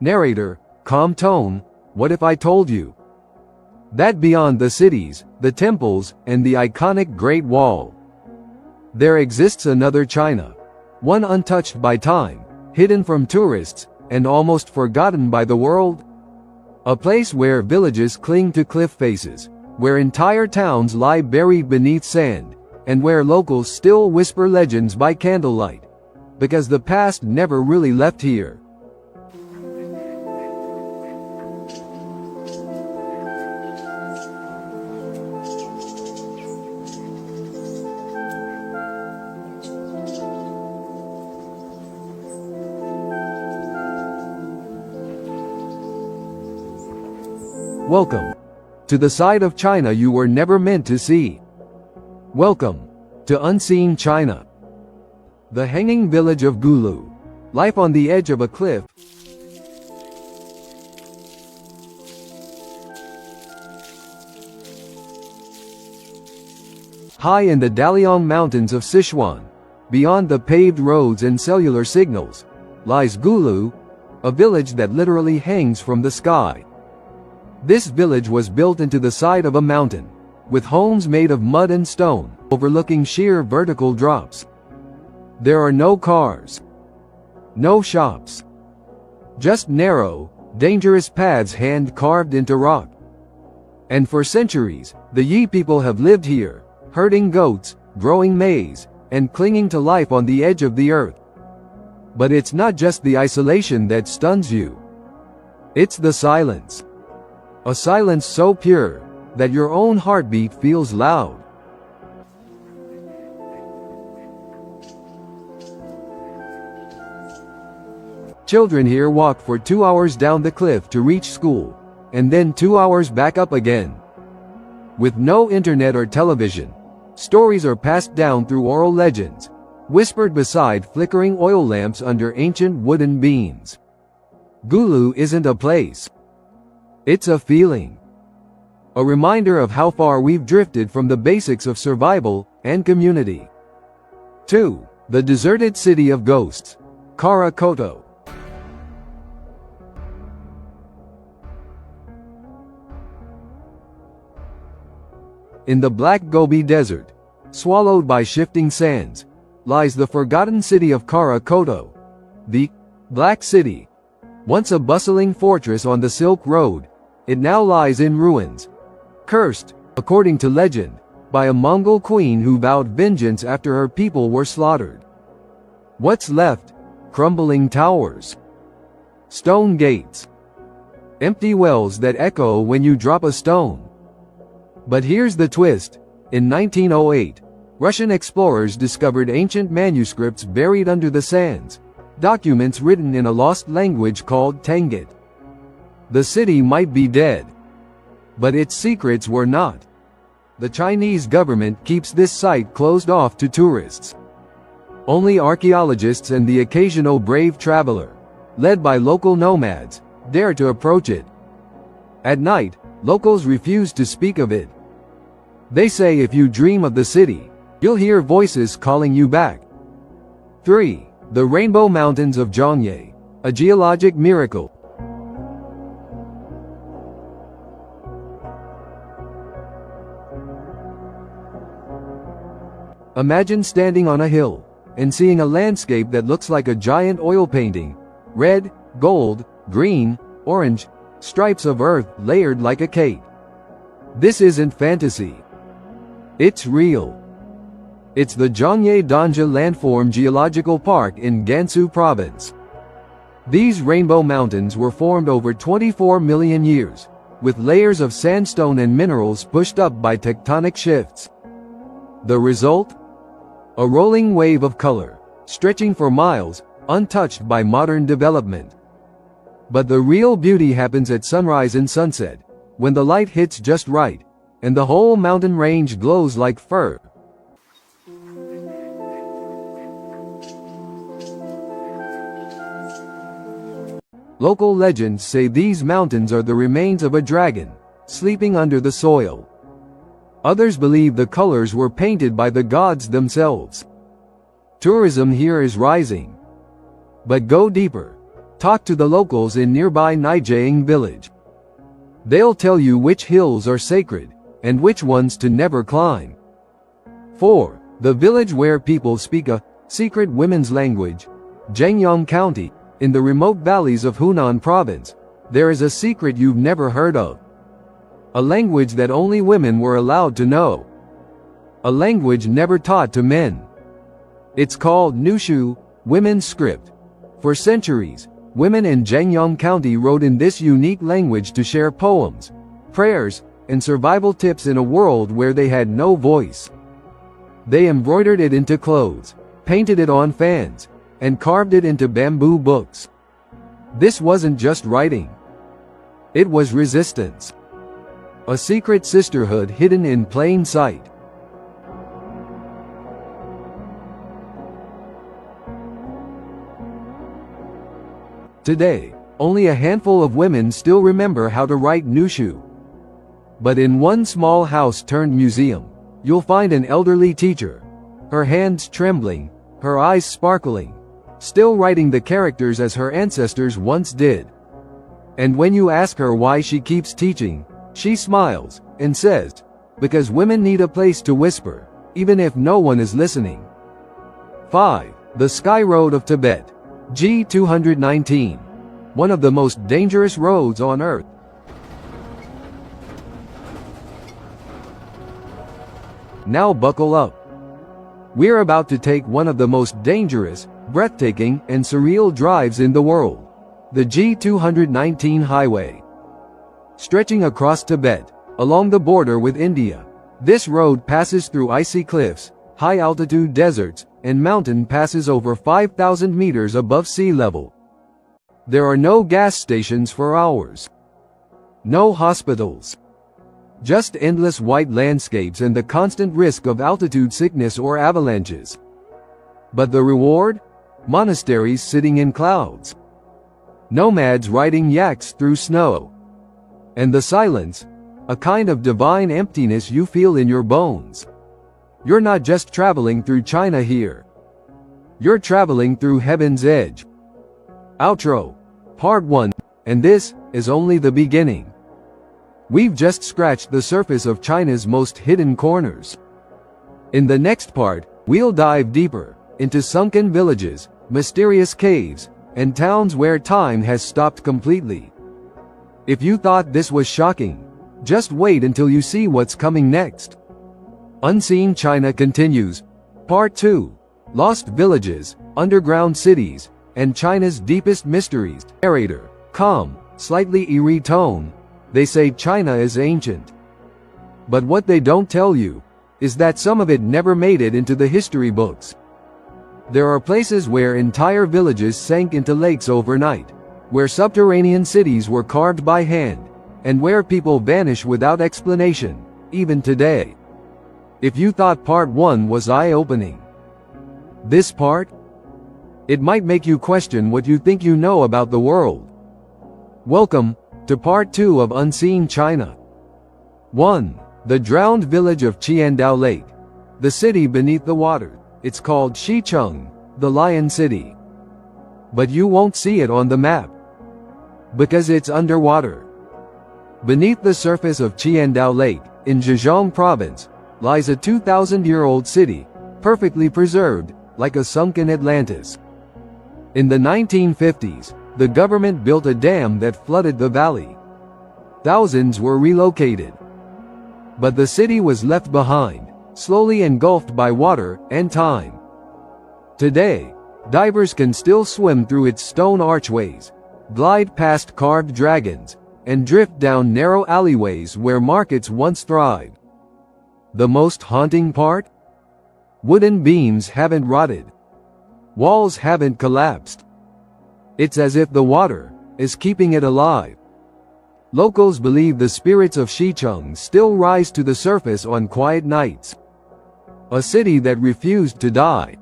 Narrator, calm tone, what if I told you that beyond the cities, the temples, and the iconic Great Wall, there exists another China, one untouched by time, hidden from tourists, and almost forgotten by the world? A place where villages cling to cliff faces, where entire towns lie buried beneath sand, and where locals still whisper legends by candlelight, because the past never really left here. Welcome to the side of China you were never meant to see. Welcome to Unseen China. The hanging village of Gulu. Life on the edge of a cliff. High in the Daliang Mountains of Sichuan, beyond the paved roads and cellular signals, lies Gulu, a village that literally hangs from the sky. This village was built into the side of a mountain, with homes made of mud and stone, overlooking sheer vertical drops. There are no cars, no shops, just narrow, dangerous paths hand-carved into rock. And for centuries, the Yi people have lived here, herding goats, growing maize, and clinging to life on the edge of the earth. But it's not just the isolation that stuns you. It's the silence. A silence so pure that your own heartbeat feels loud. Children here walk for 2 hours down the cliff to reach school, and then 2 hours back up again. With no internet or television, stories are passed down through oral legends, whispered beside flickering oil lamps under ancient wooden beams. Gulu isn't a place. It's a feeling. A reminder of how far we've drifted from the basics of survival and community. 2. The deserted city of ghosts. Khara-Khoto. In the Black Gobi Desert, swallowed by shifting sands, lies the forgotten city of Khara-Khoto. The Black City. Once a bustling fortress on the Silk Road, it now lies in ruins, cursed, according to legend, by a Mongol queen who vowed vengeance after her people were slaughtered. What's left? Crumbling towers, stone gates, empty wells that echo when you drop a stone. But here's the twist. In 1908, Russian explorers discovered ancient manuscripts buried under the sands, documents written in a lost language called Tangut. The city might be dead, but its secrets were not. The Chinese government keeps this site closed off to tourists. Only archaeologists and the occasional brave traveler, led by local nomads, dare to approach it. At night, locals refuse to speak of it. They say if you dream of the city, you'll hear voices calling you back. 3. The Rainbow Mountains of Zhangye, a geologic miracle. Imagine standing on a hill and seeing a landscape that looks like a giant oil painting. Red, gold, green, orange, stripes of earth layered like a cape. This isn't fantasy. It's real. It's the Zhangye Danja Landform Geological Park in Gansu Province. These rainbow mountains were formed over 24 million years, with layers of sandstone and minerals pushed up by tectonic shifts. The result? A rolling wave of color, stretching for miles, untouched by modern development. But the real beauty happens at sunrise and sunset, when the light hits just right, and the whole mountain range glows like fur. Local legends say these mountains are the remains of a dragon, sleeping under the soil. Others believe the colors were painted by the gods themselves. Tourism here is rising. But go deeper. Talk to the locals in nearby Nijiang village. They'll tell you which hills are sacred, and which ones to never climb. 4. The village where people speak a secret women's language. Zhengyang County, in the remote valleys of Hunan Province, there is a secret you've never heard of. A language that only women were allowed to know. A language never taught to men. It's called Nushu, women's script. For centuries, women in Zhengyang County wrote in this unique language to share poems, prayers, and survival tips in a world where they had no voice. They embroidered it into clothes, painted it on fans, and carved it into bamboo books. This wasn't just writing. It was resistance. A secret sisterhood hidden in plain sight. Today, only a handful of women still remember how to write Nushu. But in one small house-turned-museum, you'll find an elderly teacher, her hands trembling, her eyes sparkling, still writing the characters as her ancestors once did. And when you ask her why she keeps teaching, she smiles and says, because women need a place to whisper, even if no one is listening. 5. The Sky Road of Tibet. G219. One of the most dangerous roads on Earth. Now buckle up. We're about to take one of the most dangerous, breathtaking, and surreal drives in the world. The G219 highway. Stretching across Tibet, along the border with India, this road passes through icy cliffs, high-altitude deserts, and mountain passes over 5,000 meters above sea level. There are no gas stations for hours. No hospitals. Just endless white landscapes and the constant risk of altitude sickness or avalanches. But the reward? Monasteries sitting in clouds. Nomads riding yaks through snow. And the silence, a kind of divine emptiness you feel in your bones. You're not just traveling through China here. You're traveling through heaven's edge. Outro. Part 1, and this is only the beginning. We've just scratched the surface of China's most hidden corners. In the next part, we'll dive deeper into sunken villages, mysterious caves, and towns where time has stopped completely. If you thought this was shocking, just wait until you see what's coming next. Unseen China continues. Part 2. Lost villages, underground cities, and China's deepest mysteries. Narrator. Calm, slightly eerie tone. They say China is ancient. But what they don't tell you is that some of it never made it into the history books. There are places where entire villages sank into lakes overnight, where subterranean cities were carved by hand, and where people vanish without explanation, even today. If you thought part 1 was eye-opening, this part? It might make you question what you think you know about the world. Welcome to part 2 of Unseen China. 1. The drowned village of Qiandao Lake. The city beneath the water. It's called Shicheng, the Lion City. But you won't see it on the map. Because it's underwater. Beneath the surface of Qiandao Lake, in Zhejiang Province, lies a 2,000-year-old city, perfectly preserved, like a sunken Atlantis. In the 1950s, the government built a dam that flooded the valley. Thousands were relocated. But the city was left behind, slowly engulfed by water and time. Today, divers can still swim through its stone archways, glide past carved dragons, and drift down narrow alleyways where markets once thrived. The most haunting part? Wooden beams haven't rotted. Walls haven't collapsed. It's as if the water is keeping it alive. Locals believe the spirits of Shicheng still rise to the surface on quiet nights. A city that refused to die.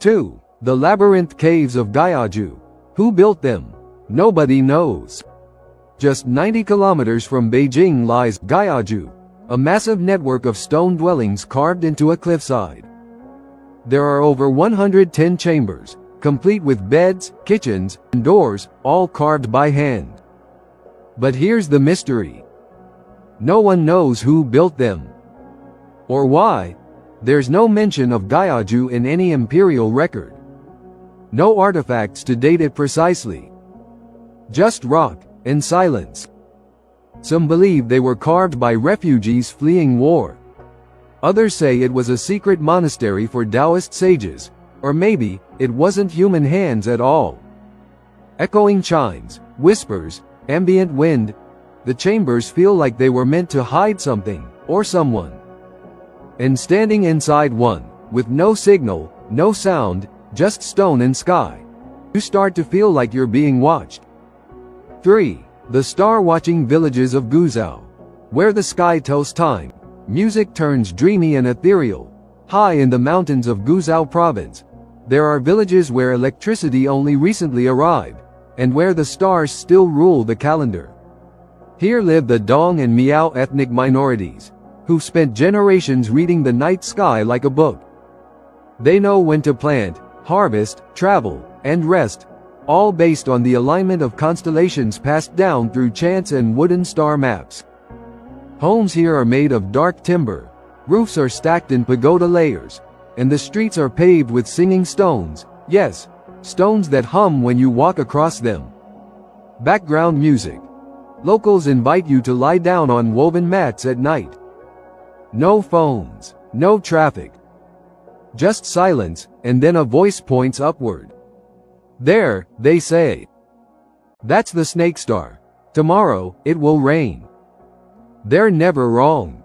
2. The labyrinth caves of Guyaju. Who built them? Nobody knows. Just 90 kilometers from Beijing lies Guyaju, a massive network of stone dwellings carved into a cliffside. There are over 110 chambers, complete with beds, kitchens, and doors, all carved by hand. But here's the mystery. No one knows who built them. Or why. There's no mention of Guyaju in any imperial record. No artifacts to date it precisely. Just rock, and silence. Some believe they were carved by refugees fleeing war. Others say it was a secret monastery for Taoist sages, or maybe, it wasn't human hands at all. Echoing chimes, whispers, ambient wind, the chambers feel like they were meant to hide something, or someone. And standing inside one, with no signal, no sound, just stone and sky, you start to feel like you're being watched. 3. The star-watching villages of Guizhou, where the sky tells time, music turns dreamy and ethereal. High in the mountains of Guizhou province, there are villages where electricity only recently arrived, and where the stars still rule the calendar. Here live the Dong and Miao ethnic minorities, who've spent generations reading the night sky like a book. They know when to plant, harvest, travel, and rest, all based on the alignment of constellations passed down through chants and wooden star maps. Homes here are made of dark timber, roofs are stacked in pagoda layers, and the streets are paved with singing stones, yes, stones that hum when you walk across them. Background music. Locals invite you to lie down on woven mats at night. No phones, no traffic. Just silence, and then a voice points upward. There, they say. That's the snake star. Tomorrow, it will rain. They're never wrong.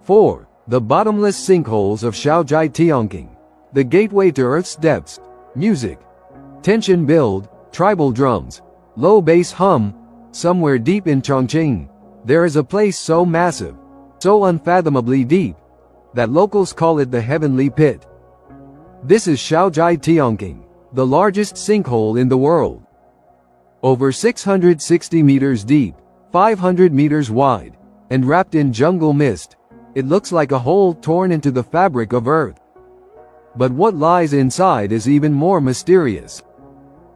4. The bottomless sinkholes of Shaojai-Tiongking, the gateway to Earth's depths. Music. Tension build, tribal drums, low bass hum. Somewhere deep in Chongqing, there is a place so massive, so unfathomably deep, that locals call it the Heavenly Pit. This is Shaojai-Tiongking, the largest sinkhole in the world. Over 660 meters deep, 500 meters wide, and wrapped in jungle mist, it looks like a hole torn into the fabric of Earth. But what lies inside is even more mysterious.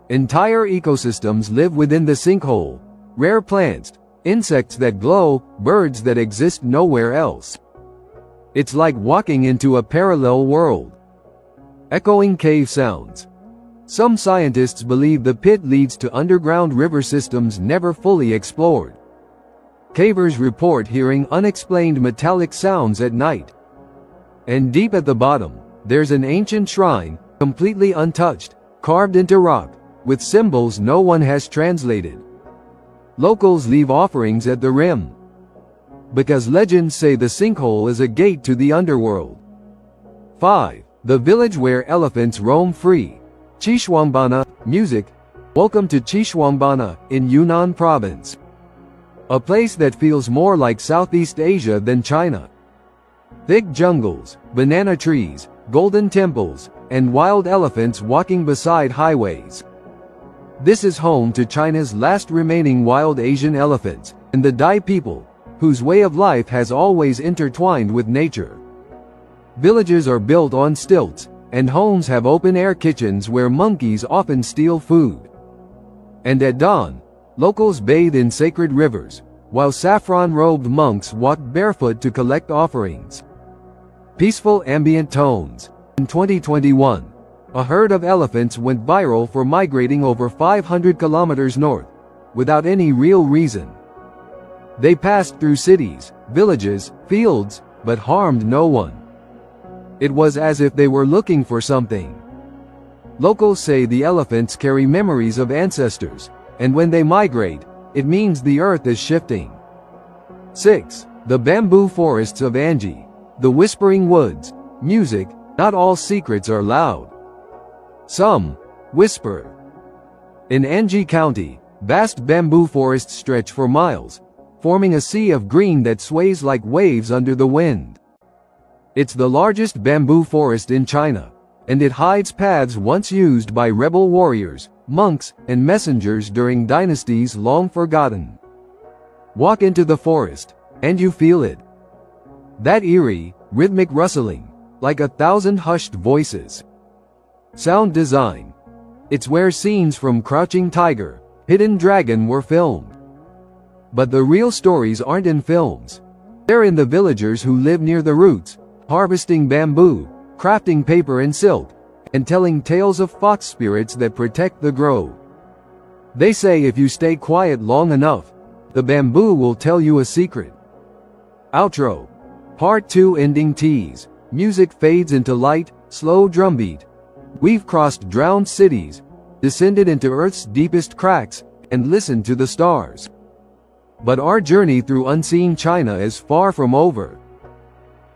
Entire ecosystems live within the sinkhole, rare plants, insects that glow, birds that exist nowhere else. It's like walking into a parallel world. Echoing cave sounds. Some scientists believe the pit leads to underground river systems never fully explored. Cavers report hearing unexplained metallic sounds at night. And deep at the bottom, there's an ancient shrine, completely untouched, carved into rock, with symbols no one has translated. Locals leave offerings at the rim, because legends say the sinkhole is a gate to the underworld. 5. The village where elephants roam free. Xishuangbanna. Music. Welcome to Xishuangbanna, in Yunnan province. A place that feels more like Southeast Asia than China. Thick jungles, banana trees, golden temples, and wild elephants walking beside highways. This is home to China's last remaining wild Asian elephants, and the Dai people, whose way of life has always intertwined with nature. Villages are built on stilts, and homes have open-air kitchens where monkeys often steal food. And at dawn, locals bathe in sacred rivers, while saffron-robed monks walk barefoot to collect offerings. Peaceful ambient tones. In 2021, a herd of elephants went viral for migrating over 500 kilometers north, without any real reason. They passed through cities, villages, fields, but harmed no one. It was as if they were looking for something. Locals say the elephants carry memories of ancestors, and when they migrate, it means the earth is shifting. 6. The bamboo forests of Anji, the whispering woods. Music. Not all secrets are loud. Some whisper. In Anji County, vast bamboo forests stretch for miles, forming a sea of green that sways like waves under the wind. It's the largest bamboo forest in China, and it hides paths once used by rebel warriors, monks, and messengers during dynasties long forgotten. Walk into the forest, and you feel it. That eerie, rhythmic rustling, like 1,000 hushed voices. Sound design. It's where scenes from Crouching Tiger, Hidden Dragon were filmed. But the real stories aren't in films. They're in the villagers who live near the roots, harvesting bamboo, crafting paper and silk, and telling tales of fox spirits that protect the grove. They say if you stay quiet long enough, the bamboo will tell you a secret. Outro. Part 2 ending tease. Music fades into light, slow drumbeat. We've crossed drowned cities, descended into Earth's deepest cracks, and listened to the stars. But our journey through unseen China is far from over.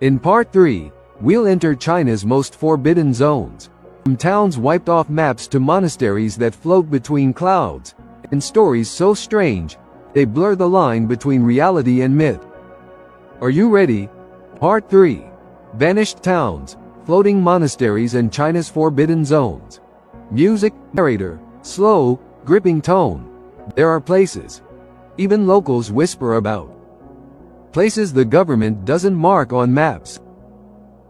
In Part 3, we'll enter China's most forbidden zones, from towns wiped off maps to monasteries that float between clouds, and stories so strange, they blur the line between reality and myth. Are you ready? Part 3. Vanished towns, floating monasteries and China's forbidden zones. Music, narrator, slow, gripping tone. There are places even locals whisper about. Places the government doesn't mark on maps.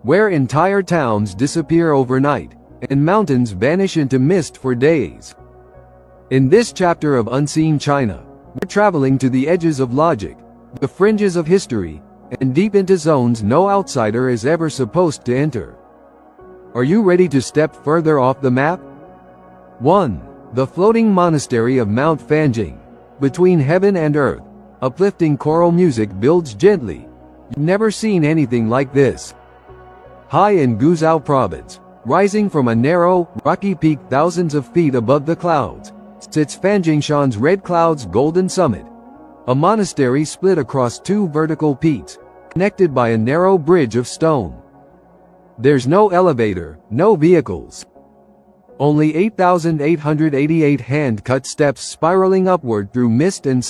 Where entire towns disappear overnight, and mountains vanish into mist for days. In this chapter of Unseen China, we're traveling to the edges of logic, the fringes of history, and deep into zones no outsider is ever supposed to enter. Are you ready to step further off the map? 1. The floating monastery of Mount Fanjing. Between heaven and earth, uplifting choral music builds gently. You've never seen anything like this. High in Guizhou province, rising from a narrow, rocky peak thousands of feet above the clouds, sits Fanjingshan's Red Cloud's golden summit. A monastery split across two vertical peaks, connected by a narrow bridge of stone. There's no elevator, no vehicles. Only 8,888 hand-cut steps spiraling upward through mist and